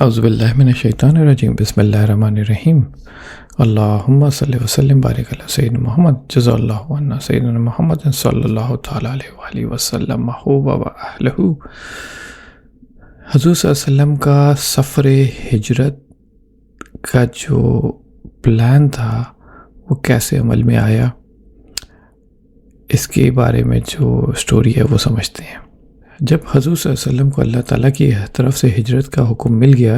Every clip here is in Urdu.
اعوذ باللہ من الشیطان الرجیم بسم اللہ الرحمن الرحیم اللہم صلی وسلم بارک علی سیدنا محمد جزا اللہ عنا سیدنا محمد صلی اللہ تعالی علیہ وآلہ وسلم محبوب و اہلہ۔ حضور صلی اللہ علیہ وسلم کا سفر ہجرت کا جو پلان تھا وہ کیسے عمل میں آیا، اس کے بارے میں جو سٹوری ہے وہ سمجھتے ہیں۔ جب حضور صلی اللہ علیہ وسلم کو اللہ تعالیٰ کی طرف سے ہجرت کا حکم مل گیا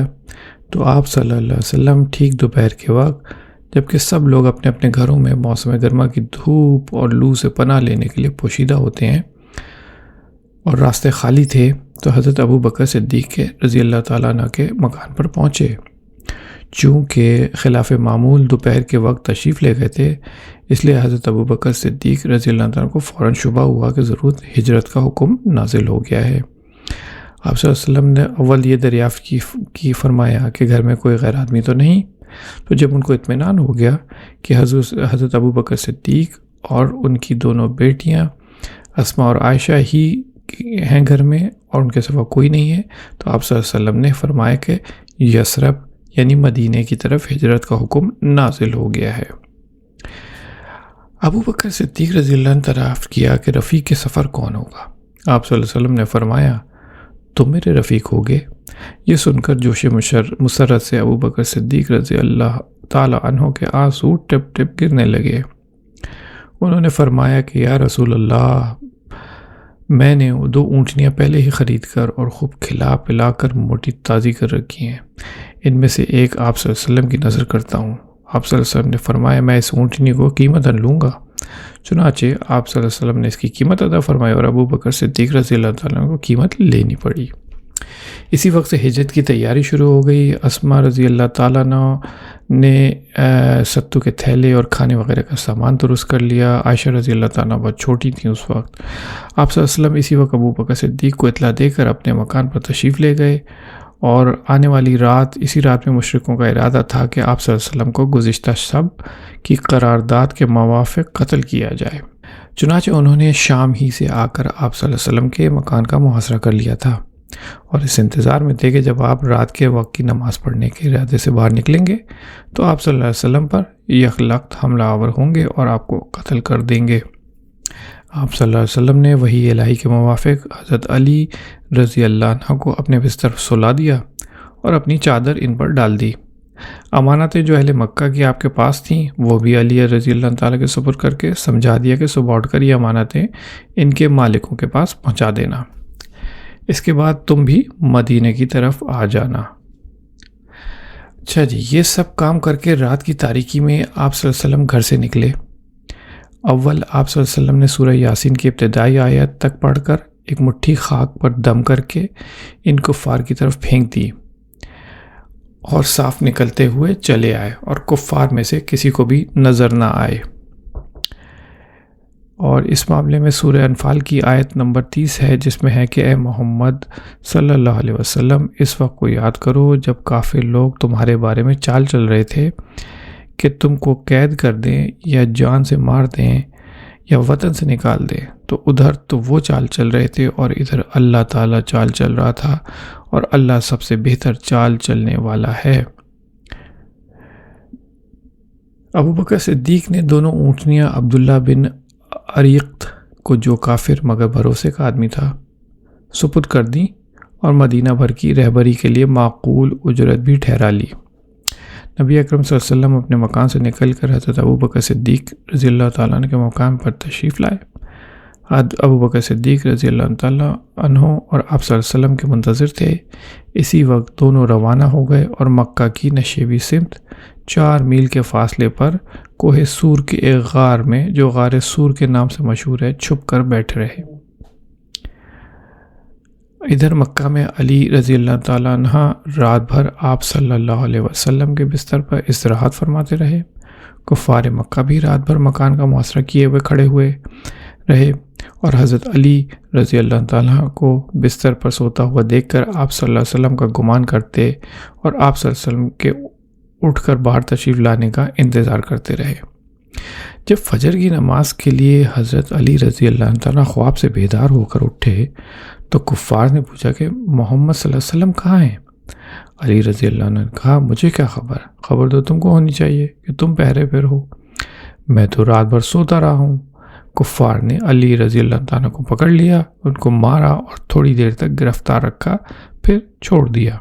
تو آپ صلی اللہ علیہ وسلم ٹھیک دوپہر کے وقت، جبکہ سب لوگ اپنے اپنے گھروں میں موسم گرما کی دھوپ اور لو سے پناہ لینے کے لیے پوشیدہ ہوتے ہیں اور راستے خالی تھے، تو حضرت ابو بکر صدیق کے رضی اللہ تعالیٰ عنہ کے مکان پر پہنچے۔ چونکہ خلاف معمول دوپہر کے وقت تشریف لے گئے تھے، اس لیے حضرت ابو بکر صدیق رضی اللہ عنہ کو فوراً شبہ ہوا کہ ضرور ہجرت کا حکم نازل ہو گیا ہے۔ آپ صلی اللہ علیہ وسلم نے اول یہ دریافت کی فرمایا کہ گھر میں کوئی غیر آدمی تو نہیں۔ تو جب ان کو اطمینان ہو گیا کہ حضرت ابو بکر صدیق اور ان کی دونوں بیٹیاں اسماء اور عائشہ ہی ہیں گھر میں اور ان کے سوا کوئی نہیں ہے، تو آپ صلی اللہ علیہ وسلم نے فرمایا کہ یثرب یعنی مدینہ کی طرف ہجرت کا حکم نازل ہو گیا ہے۔ ابو بکر صدیق رضی اللہ عنہ دریافت کیا کہ رفیق سفر کون ہوگا؟ آپ صلی اللہ علیہ وسلم نے فرمایا تم میرے رفیق ہوگے۔ یہ سن کر جوش مسرت سے ابو بکر صدیق رضی اللہ تعالی عنہ کے آنسو ٹپ ٹپ گرنے لگے۔ انہوں نے فرمایا کہ یا رسول اللہ، میں نے 2 اونٹنیاں پہلے ہی خرید کر اور خوب کھلا پلا کر موٹی تازی کر رکھی ہیں، ان میں سے ایک آپ صلی اللہ علیہ وسلم کی نظر کرتا ہوں۔ آپ صلی اللہ علیہ وسلم نے فرمایا میں اس اونٹنی کو قیمت لوں گا۔ چنانچہ آپ صلی اللہ علیہ وسلم نے اس کی قیمت ادا فرمائی اور ابو بکر صدیق رضی اللہ تعالیٰ کو قیمت لینی پڑی۔ اسی وقت سے ہجرت کی تیاری شروع ہو گئی۔ اسماء رضی اللہ تعالیٰ نے ستو کے تھیلے اور کھانے وغیرہ کا سامان درست کر لیا۔ عائشہ رضی اللہ تعالیٰ بہت چھوٹی تھیں اس وقت۔ آپ صلی اللہ علیہ وسلم اسی وقت ابو بکر صدیق کو اطلاع دے کر اپنے مکان پر تشریف لے گئے اور آنے والی اسی رات میں مشرکوں کا ارادہ تھا کہ آپ صلی اللہ علیہ وسلم کو گزشتہ شب کی قرارداد کے موافق قتل کیا جائے۔ چنانچہ انہوں نے شام ہی سے آ کر آپ صلی اللہ علیہ وسلم کے مکان کا محاصرہ کر لیا تھا اور اس انتظار میں تھے کہ جب آپ رات کے وقت کی نماز پڑھنے کے ارادے سے باہر نکلیں گے تو آپ صلی اللہ علیہ وسلم پر یکلخت حملہ آور ہوں گے اور آپ کو قتل کر دیں گے۔ آپ صلی اللہ علیہ وسلم نے وحی الہی کے موافق حضرت علی رضی اللہ عنہ کو اپنے بستر سلا دیا اور اپنی چادر ان پر ڈال دی۔ امانتیں جو اہل مکہ کی آپ کے پاس تھیں وہ بھی علی رضی اللہ تعالیٰ کے سپرد کر کے سمجھا دیا کہ صبح اٹھ کر یہ امانتیں ان کے مالکوں کے پاس پہنچا دینا، اس کے بعد تم بھی مدینہ کی طرف آ جانا۔ اچھا جی، یہ سب کام کر کے رات کی تاریکی میں آپ صلی اللہ علیہ وسلم گھر سے نکلے۔ اول آپ صلی اللہ علیہ وسلم نے سورہ یاسین کی ابتدائی آیت تک پڑھ کر ایک مٹھی خاک پر دم کر کے ان کفار کی طرف پھینک دی اور صاف نکلتے ہوئے چلے آئے اور کفار میں سے کسی کو بھی نظر نہ آئے۔ اور اس معاملے میں سورہ انفال کی آیت نمبر 30 ہے، جس میں ہے کہ اے محمد صلی اللہ علیہ وسلم، اس وقت کو یاد کرو جب کافر لوگ تمہارے بارے میں چال چل رہے تھے کہ تم کو قید کر دیں یا جان سے مار دیں یا وطن سے نکال دیں، تو ادھر تو وہ چال چل رہے تھے اور ادھر اللہ تعالیٰ چال چل رہا تھا اور اللہ سب سے بہتر چال چلنے والا ہے۔ ابو بکر صدیق نے دونوں اونٹنیاں عبداللہ بن عریقط کو، جو کافر مگر بھروسے کا آدمی تھا، سپرد کر دیں اور مدینہ بھر کی رہبری کے لیے معقول اجرت بھی ٹھہرا لی۔ نبی اکرم صلی اللہ علیہ وسلم اپنے مکان سے نکل کر حضرت ابو بکر صدیق رضی اللہ تعالیٰ عنہ کے مقام پر تشریف لائے۔ ابو بکر صدیق رضی اللہ تعالیٰ عنہ اور آپ صلی اللہ علیہ وسلم کے منتظر تھے۔ اسی وقت دونوں روانہ ہو گئے اور مکہ کی نشیبی سمت 4 میل کے فاصلے پر کوہ سور کے ایک غار میں، جو غار سور کے نام سے مشہور ہے، چھپ کر بیٹھے رہے۔ ادھر مکہ میں علی رضی اللہ تعالیٰ عنہ رات بھر آپ صلی اللہ علیہ وسلم کے بستر پر استراحت فرماتے رہے۔ کفار مکہ بھی رات بھر مکان کا محاصرہ کیے ہوئے کھڑے ہوئے رہے اور حضرت علی رضی اللہ تعالیٰ کو بستر پر سوتا ہوا دیکھ کر آپ صلی اللہ علیہ وسلم کا گمان کرتے اور آپ صلی اللہ علیہ وسلم کے اٹھ کر باہر تشریف لانے کا انتظار کرتے رہے۔ جب فجر کی نماز کے لیے حضرت علی رضی اللہ تعالیٰ خواب سے بیدار ہو کر اٹھے تو کفار نے پوچھا کہ محمد صلی اللہ علیہ وسلم کہاں ہیں؟ علی رضی اللہ عنہ نے کہا مجھے کیا خبر، خبر تو تم کو ہونی چاہیے کہ تم پہرے پر ہو، میں تو رات بھر سوتا رہا ہوں۔ کفار نے علی رضی اللہ تعالیٰ کو پکڑ لیا، ان کو مارا اور تھوڑی دیر تک گرفتار رکھا، پھر چھوڑ دیا۔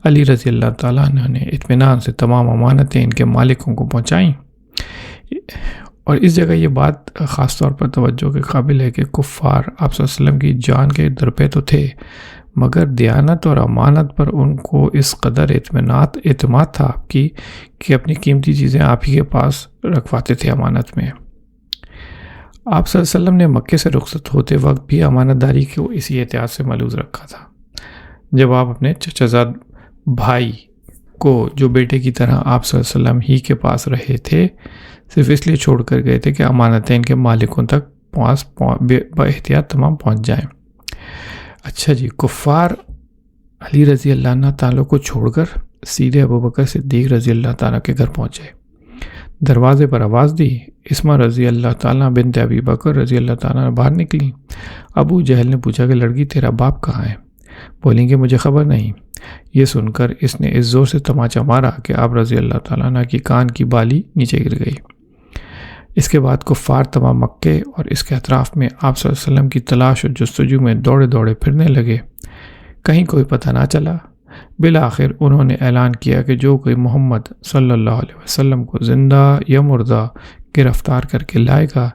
علی رضی اللہ تعالیٰ عنہ نے اطمینان سے تمام امانتیں ان کے مالکوں کو پہنچائیں۔ اور اس جگہ یہ بات خاص طور پر توجہ کے قابل ہے کہ کفار آپ صلی اللہ علیہ وسلم کی جان کے درپے تو تھے، مگر دیانت اور امانت پر ان کو اس قدر اعتماد تھا آپ کی کہ اپنی قیمتی چیزیں آپ ہی کے پاس رکھواتے تھے امانت میں۔ آپ صلی اللہ علیہ وسلم نے مکے سے رخصت ہوتے وقت بھی امانت داری کو اسی احتیاط سے ملحوظ رکھا تھا۔ جب آپ اپنے چچا زاد بھائی کو جو بیٹے کی طرح آپ صلی اللہ علیہ وسلم ہی کے پاس رہے تھے، صرف اس لیے چھوڑ کر گئے تھے کہ امانتیں ان کے مالکوں تک باحتیاط تمام پہنچ جائیں۔ اچھا جی، کفار علی رضی اللہ عنہ تعالیٰ کو چھوڑ کر سیدھے ابوبکر صدیق رضی اللہ تعالیٰ کے گھر پہنچے۔ دروازے پر آواز دی، اسما رضی اللہ تعالیٰ بنت ابی بکر رضی اللہ تعالیٰ باہر نکلی۔ ابو جہل نے پوچھا کہ لڑکی تیرا باپ کہاں ہے؟ بولیں کہ مجھے خبر نہیں۔ یہ سن کر اس نے اس زور سے تماچا مارا کہ آپ رضی اللہ تعالیٰ عنہ کی کان کی بالی نیچے گر گئی۔ اس کے بعد کفار تمام مکے اور اس کے اطراف میں آپ صلی اللہ علیہ وسلم کی تلاش اور جستجو میں دوڑے دوڑے پھرنے لگے، کہیں کوئی پتہ نہ چلا۔ بالآخر انہوں نے اعلان کیا کہ جو کوئی محمد صلی اللہ علیہ وسلم کو زندہ یا مردہ گرفتار کر کے لائے گا،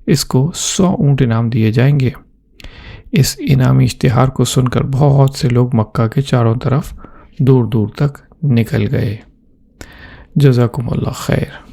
اس کو 100 اونٹ انعام دیے جائیں گے۔ اس انعامی اشتہار کو سن کر بہت سے لوگ مکہ کے چاروں طرف دور دور تک نکل گئے۔ جزاکم اللہ خیر۔